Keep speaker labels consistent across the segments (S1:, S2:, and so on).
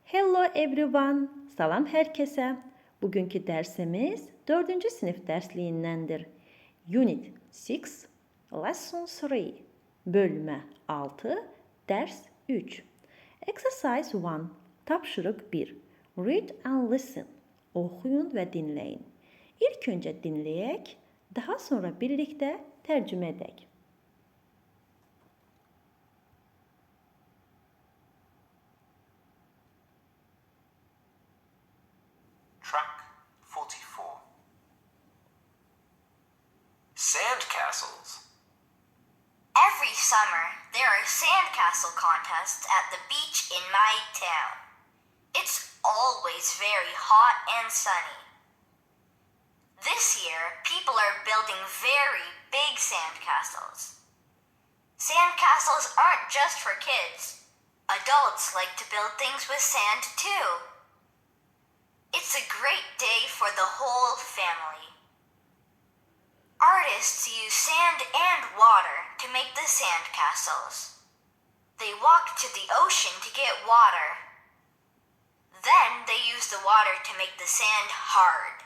S1: Hello everyone. Salam herkese. Bugünkü dersimiz 4. sınıf dersliyindendir. Unit 6, Lesson 3, bölme 6, ders 3. Exercise 1, tapşırık 1. Read and listen. Okuyun ve dinleyin. İlk önce dinleyek, daha sonra birlikte tercüme edek.
S2: Track 44. Sandcastles.
S3: Every summer, there are sandcastle contests at the beach in my town. It's always very hot and sunny. This year, people are building very big sandcastles. Sandcastles aren't just for kids. Adults like to build things with sand too. It's a great day for the whole family. Artists use sand and water to make the sandcastles. They walk to the ocean to get water. Then they use the water to make the sand hard.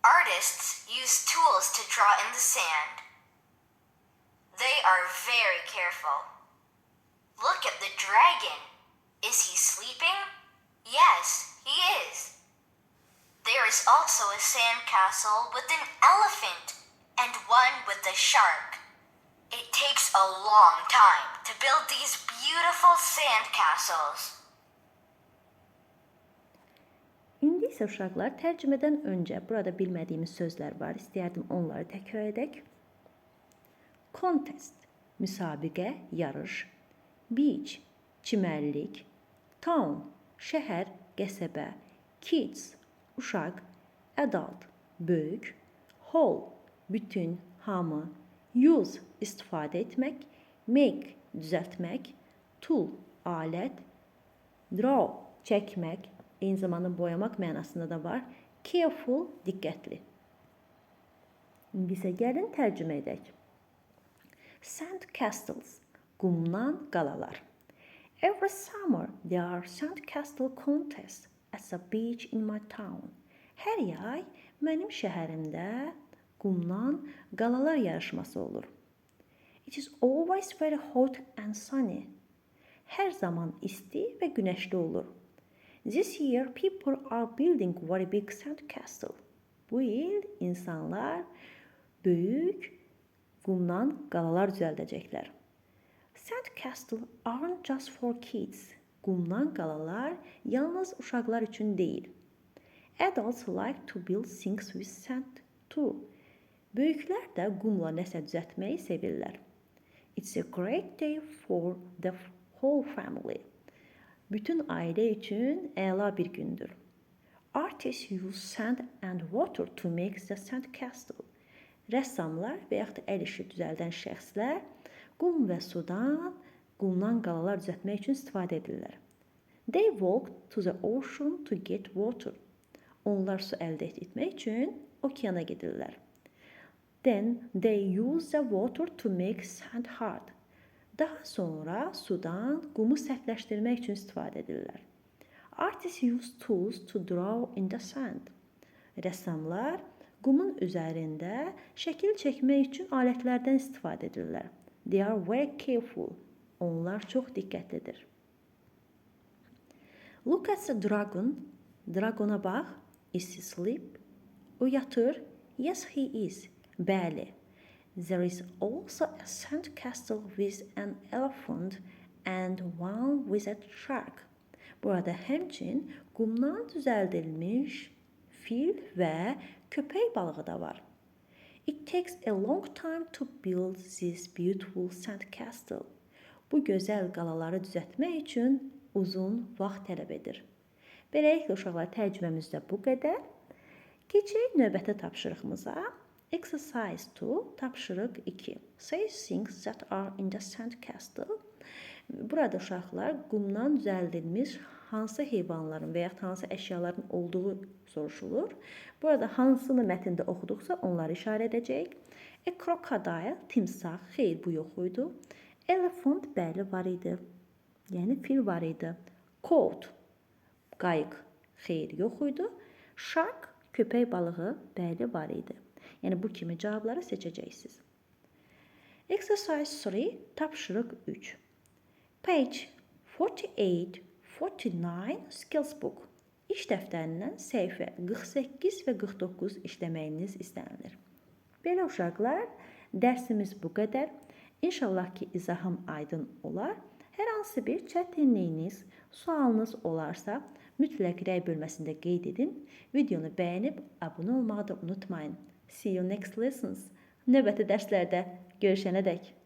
S3: Artists use tools to draw in the sand. They are very careful. Look at the dragon. Is he sleeping? Yes, he is. There is also a sandcastle with an elephant and one with a shark. It takes a long time to build these beautiful sandcastles.
S1: İndi isə uşaqlar, tərcümədən öncə burada bilmədiyimiz sözlər var. İstəyərdim onları təkrar edək. Contest, müsabiqə, yarış. Beach, çimərlik. Town, şəhər, qəsəbə. Kids, uşaq. Adult, böyük. Whole, bütün, hamı. Use, istifadə etmək. Make, düzəltmək. Tool, alət. Draw, çəkmək. Eyni zamanda boyamaq mənasında da var. Careful, diqqətli. İndi isə gəlin tərcümə edək. Sand castles, qumdan qalalar. Every summer there are sand castle contests at the beach in my town. Hər yay mənim şəhərimdə qumdan qalalar yarışması olur. It is always very hot and sunny. Hər zaman isti və günəşli olur. This year people are building very big sand castle. Bu il insanlar böyük qumdan qalalar düzəldəcəklər. Sand castle aren't just for kids. Qumdan qalalar yalnız uşaqlar üçün deyil. Adults like to build things with sand too. Böyüklər də qumla nəsə düzəltməyi sevirlər. It's a great day for the whole family. Bütün ailə üçün əla bir gündür. Artists use sand and water to make the sand castle. Rəssamlar və yaxud da əl işi düzəldən şəxslər qum və sudan, qumdan qalalar düzəltmək üçün istifadə edirlər. They walk to the ocean to get water. Onlar su əldə etmək üçün okeana gedirlər. Then they use the water to make sand hard. Daha sonra sudan qumu sərtləşdirmək üçün istifadə edirlər. Artists use tools to draw in the sand. Rəssamlar qumun üzərində şəkil çəkmək üçün alətlərdən istifadə edirlər. They are very careful. Onlar çox diqqətlidir. Look at the dragon. Dragona bax. Is he asleep? O yatır. Yes, he is. Bəli. There is also a sand castle with an elephant and one with a shark. Burada həmçinin qumdan düzəldilmiş fil və köpək balığı da var. It takes a long time to build this beautiful sand castle. Bu gözəl qalaları düzəltmək üçün uzun vaxt tələb edir. Beləliklə uşaqlar, tərcüməmizdə bu qədər. Keçək növbəti tapşırığımıza. Exercise 2, tapşırıq 2. Say things that are in the sand castle. Burada uşaqlar qumdan düzəldilmiş hansı heyvanların və ya hansı əşyaların olduğu soruşulur. Burada hansını mətndə oxuduqsa onları işarə edəcək. A crocodile, timsah, xeyr bu yox idi. Elephant, bəli var idi. Yəni fil var idi. Coat, qayıq, xeyr, yox idi. Shark, köpək balığı, bəli, var idi. Yəni bu kimi cavabları seçəcəksiniz. Exercise 3, tapşırıq 3. Page 48, 49 skills book. İş dəftərindən səhifə 48 və 49 işləməyiniz istənilir. Belə uşaqlar, dərsimiz bu qədər. İnşallah ki, izahım aydın olar. Hər hansı bir çətinliyiniz, sualınız olarsa, mütləq rəy bölməsində qeyd edin. Videonu bəyənib abunə olmağı da unutmayın. See you next lessons. Növbəti dərslərdə görüşənədək.